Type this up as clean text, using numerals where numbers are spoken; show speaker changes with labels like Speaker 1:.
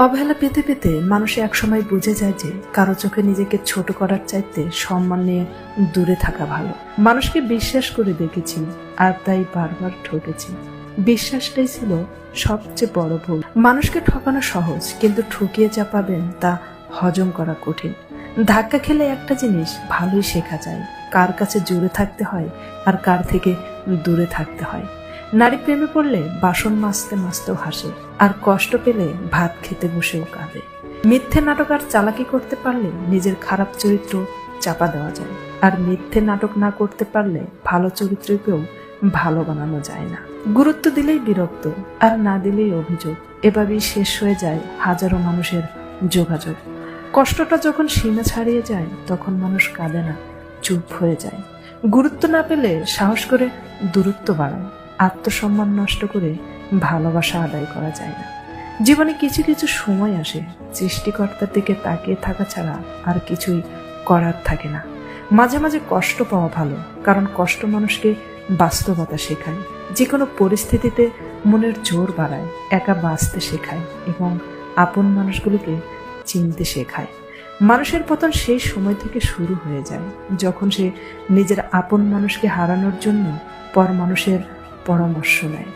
Speaker 1: অবহেলা পেতে পেতে মানুষ একসময় বুঝে যায় যে কারো চোখে নিজেকে ছোট করার চাইতে সম্মান নিয়ে দূরে থাকা ভালো। মানুষকে বিশ্বাস করে দেখেছি আর তাই বারবার ঠকেছি। বিশ্বাসটাই ছিল সবচেয়ে বড় ভুল। মানুষকে ঠকানো সহজ, কিন্তু ঠকিয়ে যা পাবেন তা হজম করা কঠিন। ধাক্কা খেলে একটা জিনিস ভালোই শেখা যায়, কার কাছে জুড়ে থাকতে হয় আর কার থেকে দূরে থাকতে হয়। নারী প্রেমে পড়লে বাসন মাজতে মাজতেও হাসে, আর কষ্ট পেলে ভাত খেতে বসেও কাঁদে। মিথ্যে নাটক আর চালাকি করতে পারলে নিজের খারাপ চরিত্র চাপা দেওয়া যায়, আর মিথ্যে নাটক না করতে পারলে ভালো চরিত্রকেও ভালো বানানো যায় না। গুরুত্ব দিলেই বিরক্ত, আর না দিলেই অভিযোগ। এভাবেই শেষ হয়ে যায় হাজারো মানুষের যোগাযোগ। কষ্টটা যখন সীমা ছাড়িয়ে যায় তখন মানুষ কাঁদে না, চুপ হয়ে যায়। গুরুত্ব না পেলে সাহস করে দূরত্ব বাড়ায়, আত্মসম্মান নষ্ট করে ভালোবাসা আদায় করা যায় না। জীবনে কিছু কিছু সময় আসে সৃষ্টিকর্তার দিকে তাকিয়ে থাকা ছাড়া আর কিছুই করার থাকে না। মাঝে মাঝে কষ্ট পাওয়া ভালো, কারণ কষ্ট মানুষকে বাস্তবতা শেখায়, যে কোনো পরিস্থিতিতে মনের জোর বাড়ায়, একা বাঁচতে শেখায় এবং আপন মানুষগুলোকে চিনতে শেখায়। মানুষের পতন সেই সময় থেকে শুরু হয়ে যায় যখন সে নিজের আপন মানুষকে হারানোর জন্য পর মানুষের পরামর্শ নেয়।